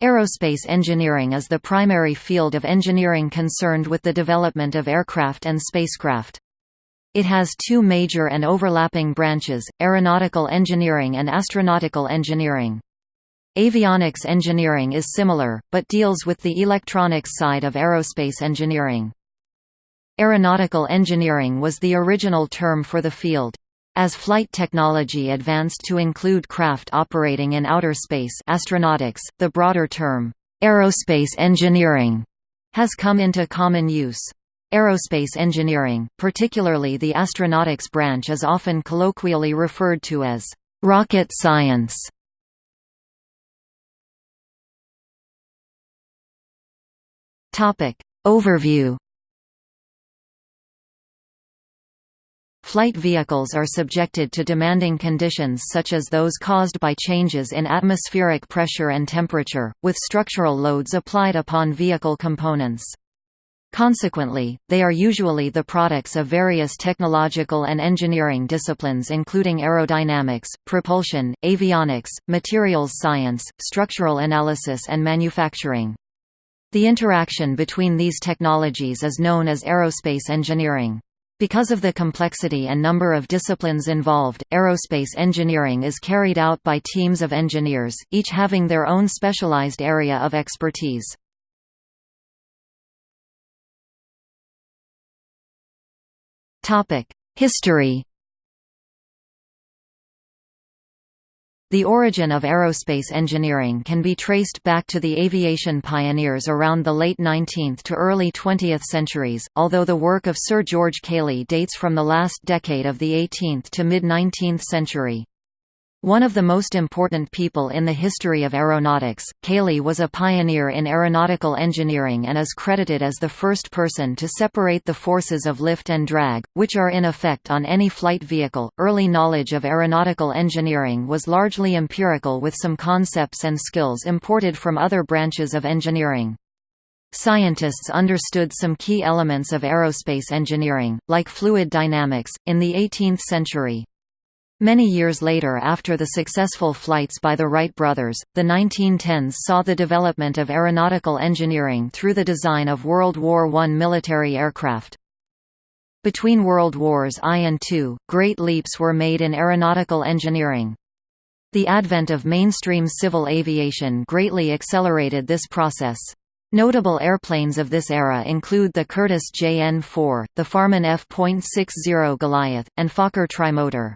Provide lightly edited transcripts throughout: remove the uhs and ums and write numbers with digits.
Aerospace engineering is the primary field of engineering concerned with the development of aircraft and spacecraft. It has two major and overlapping branches, aeronautical engineering and astronautical engineering. Avionics engineering is similar, but deals with the electronics side of aerospace engineering. Aeronautical engineering was the original term for the field. As flight technology advanced to include craft operating in outer space, astronautics, the broader term, aerospace engineering, has come into common use. Aerospace engineering, particularly the astronautics branch, is often colloquially referred to as rocket science. Topic overview. Flight vehicles are subjected to demanding conditions such as those caused by changes in atmospheric pressure and temperature, with structural loads applied upon vehicle components. Consequently, they are usually the products of various technological and engineering disciplines including aerodynamics, propulsion, avionics, materials science, structural analysis and manufacturing. The interaction between these technologies is known as aerospace engineering. Because of the complexity and number of disciplines involved, aerospace engineering is carried out by teams of engineers, each having their own specialized area of expertise. History. The origin of aerospace engineering can be traced back to the aviation pioneers around the late 19th to early 20th centuries, although the work of Sir George Cayley dates from the last decade of the 18th to mid-19th century. One of the most important people in the history of aeronautics, Cayley was a pioneer in aeronautical engineering and is credited as the first person to separate the forces of lift and drag, which are in effect on any flight vehicle. Early knowledge of aeronautical engineering was largely empirical, with some concepts and skills imported from other branches of engineering. Scientists understood some key elements of aerospace engineering, like fluid dynamics, in the 18th century. Many years later, after the successful flights by the Wright brothers, the 1910s saw the development of aeronautical engineering through the design of World War I military aircraft. Between World Wars I and II, great leaps were made in aeronautical engineering. The advent of mainstream civil aviation greatly accelerated this process. Notable airplanes of this era include the Curtiss JN-4, the Farman F.60 Goliath, and Fokker trimotor.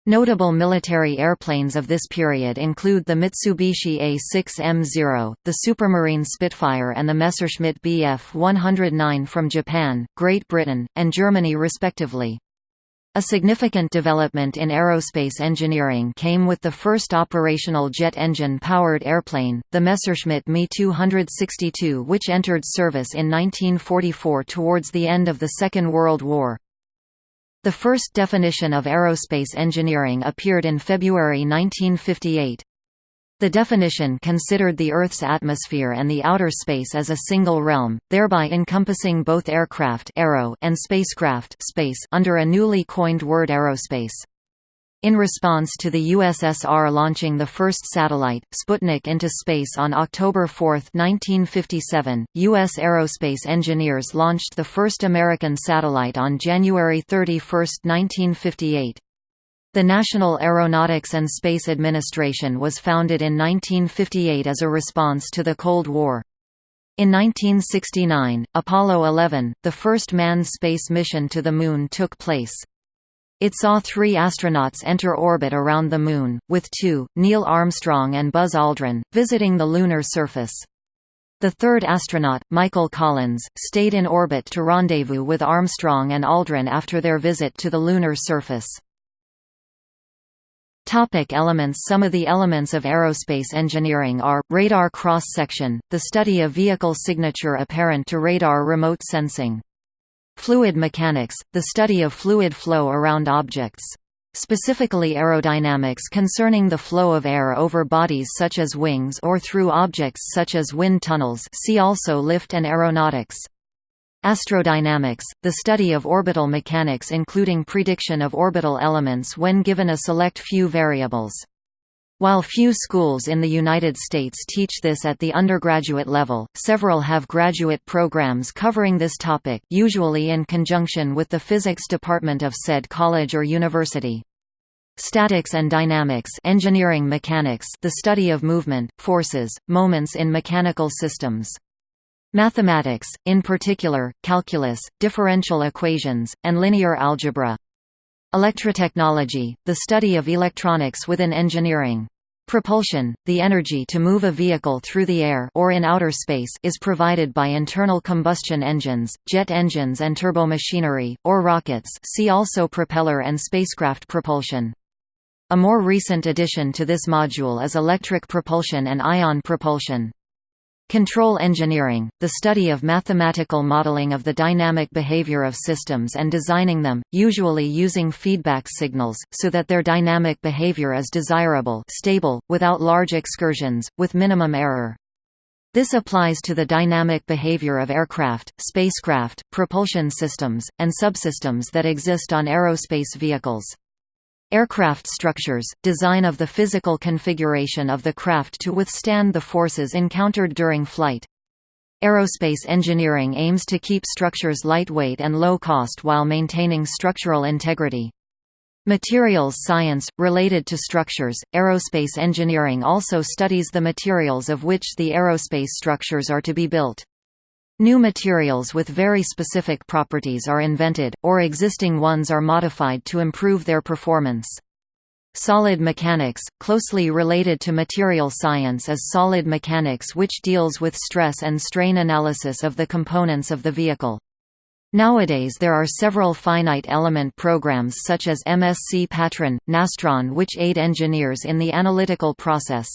Notable military airplanes of this period include the Mitsubishi A6M0, the Supermarine Spitfire and the Messerschmitt Bf 109 from Japan, Great Britain, and Germany respectively. A significant development in aerospace engineering came with the first operational jet engine-powered airplane, the Messerschmitt Me 262, which entered service in 1944 towards the end of the Second World War. The first definition of aerospace engineering appeared in February 1958. The definition considered the Earth's atmosphere and the outer space as a single realm, thereby encompassing both aircraft aero and spacecraft space under a newly coined word aerospace. In response to the USSR launching the first satellite, Sputnik, into space on October 4, 1957, U.S. aerospace engineers launched the first American satellite on January 31, 1958. The National Aeronautics and Space Administration was founded in 1958 as a response to the Cold War. In 1969, Apollo 11, the first manned space mission to the Moon, took place. It saw 3 astronauts enter orbit around the Moon, with 2, Neil Armstrong and Buzz Aldrin, visiting the lunar surface. The third astronaut, Michael Collins, stayed in orbit to rendezvous with Armstrong and Aldrin after their visit to the lunar surface. Topic elements. Some of the elements of aerospace engineering are, radar cross-section, the study of vehicle signature apparent to radar remote sensing. Fluid mechanics, the study of fluid flow around objects. Specifically aerodynamics concerning the flow of air over bodies such as wings or through objects such as wind tunnels, see also lift and aeronautics. Astrodynamics, the study of orbital mechanics including prediction of orbital elements when given a select few variables. While few schools in the United States teach this at the undergraduate level, several have graduate programs covering this topic, usually in conjunction with the physics department of said college or university. Statics and dynamics, engineering mechanics, the study of movement, forces, moments in mechanical systems. Mathematics, in particular, calculus, differential equations, and linear algebra. Electrotechnology, the study of electronics within engineering. Propulsion, the energy to move a vehicle through the air or in outer space, is provided by internal combustion engines, jet engines and turbomachinery, or rockets. See also propeller and spacecraft propulsion. A more recent addition to this module is electric propulsion and ion propulsion. Control engineering, the study of mathematical modeling of the dynamic behavior of systems and designing them, usually using feedback signals, so that their dynamic behavior is desirable, stable, without large excursions, with minimum error. This applies to the dynamic behavior of aircraft, spacecraft, propulsion systems, and subsystems that exist on aerospace vehicles. Aircraft structures, design of the physical configuration of the craft to withstand the forces encountered during flight. Aerospace engineering aims to keep structures lightweight and low cost while maintaining structural integrity. Materials science, related to structures, aerospace engineering also studies the materials of which the aerospace structures are to be built. New materials with very specific properties are invented, or existing ones are modified to improve their performance. Solid mechanics, closely related to material science, is solid mechanics, which deals with stress and strain analysis of the components of the vehicle. Nowadays there are several finite element programs such as MSc Patron, Nastron, which aid engineers in the analytical process.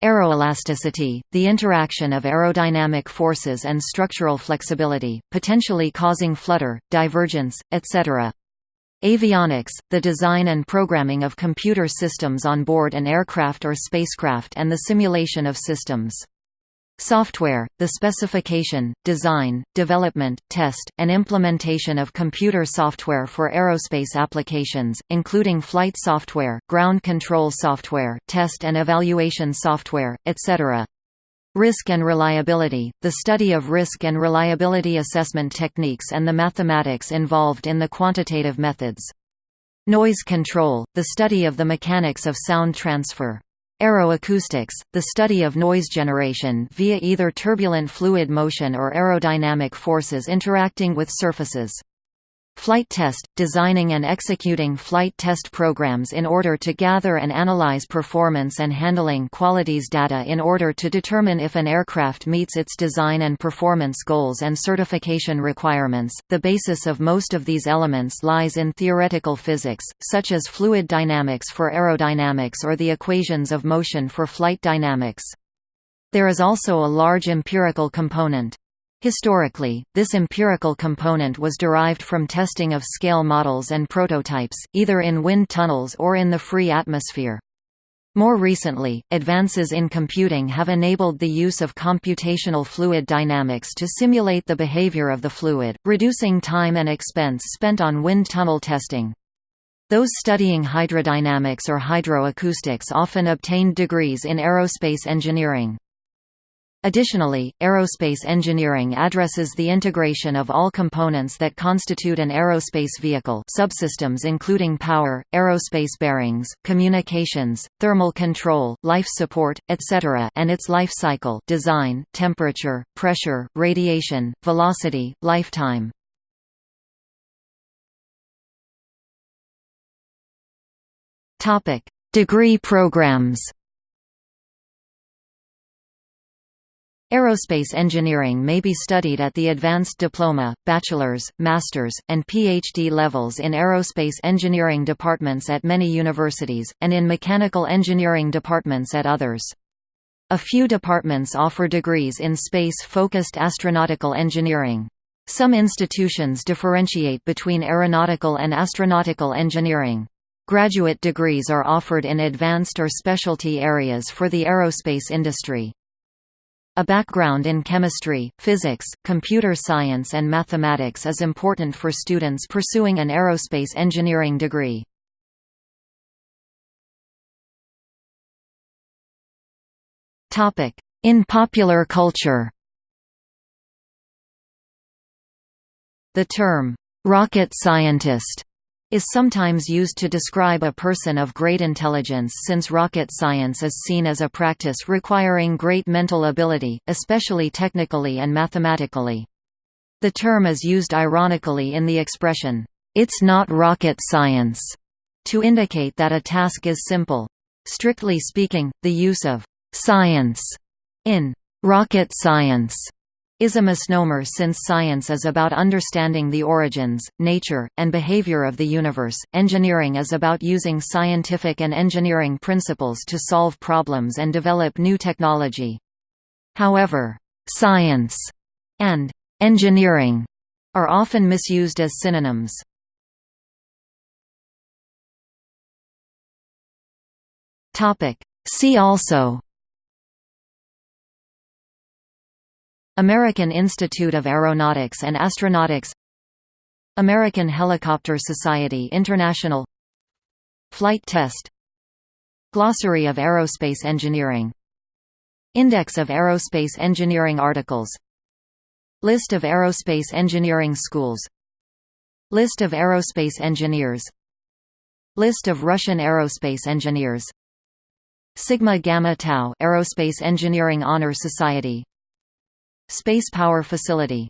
Aeroelasticity, the interaction of aerodynamic forces and structural flexibility, potentially causing flutter, divergence, etc. Avionics, the design and programming of computer systems on board an aircraft or spacecraft and the simulation of systems. Software, the specification, design, development, test, and implementation of computer software for aerospace applications, including flight software, ground control software, test and evaluation software, etc. Risk and reliability, the study of risk and reliability assessment techniques and the mathematics involved in the quantitative methods. Noise control, the study of the mechanics of sound transfer. Aeroacoustics, the study of noise generation via either turbulent fluid motion or aerodynamic forces interacting with surfaces. Flight test, designing and executing flight test programs in order to gather and analyze performance and handling qualities data in order to determine if an aircraft meets its design and performance goals and certification requirements. The basis of most of these elements lies in theoretical physics, such as fluid dynamics for aerodynamics or the equations of motion for flight dynamics. There is also a large empirical component. Historically, this empirical component was derived from testing of scale models and prototypes, either in wind tunnels or in the free atmosphere. More recently, advances in computing have enabled the use of computational fluid dynamics to simulate the behavior of the fluid, reducing time and expense spent on wind tunnel testing. Those studying hydrodynamics or hydroacoustics often obtained degrees in aerospace engineering. Additionally, aerospace engineering addresses the integration of all components that constitute an aerospace vehicle, subsystems including power, aerospace bearings, communications, thermal control, life support, etc., and its life cycle, design, temperature, pressure, radiation, velocity, lifetime. Topic: Degree programs. Aerospace engineering may be studied at the advanced diploma, bachelor's, master's, and PhD levels in aerospace engineering departments at many universities, and in mechanical engineering departments at others. A few departments offer degrees in space-focused astronautical engineering. Some institutions differentiate between aeronautical and astronautical engineering. Graduate degrees are offered in advanced or specialty areas for the aerospace industry. A background in chemistry, physics, computer science and mathematics is important for students pursuing an aerospace engineering degree. In popular culture, the term, "rocket scientist", is sometimes used to describe a person of great intelligence, since rocket science is seen as a practice requiring great mental ability, especially technically and mathematically. The term is used ironically in the expression, "it's not rocket science", to indicate that a task is simple. Strictly speaking, the use of "science" in "rocket science" is a misnomer, since science is about understanding the origins, nature, and behavior of the universe. Engineering is about using scientific and engineering principles to solve problems and develop new technology. However, "science" and "engineering" are often misused as synonyms. See also: American Institute of Aeronautics and Astronautics, American Helicopter Society International, Flight Test, Glossary of Aerospace Engineering, Index of Aerospace Engineering Articles, List of Aerospace Engineering Schools, List of aerospace engineers, List of Russian aerospace engineers, Sigma Gamma Tau Aerospace Engineering Honor Society, Space Power Facility.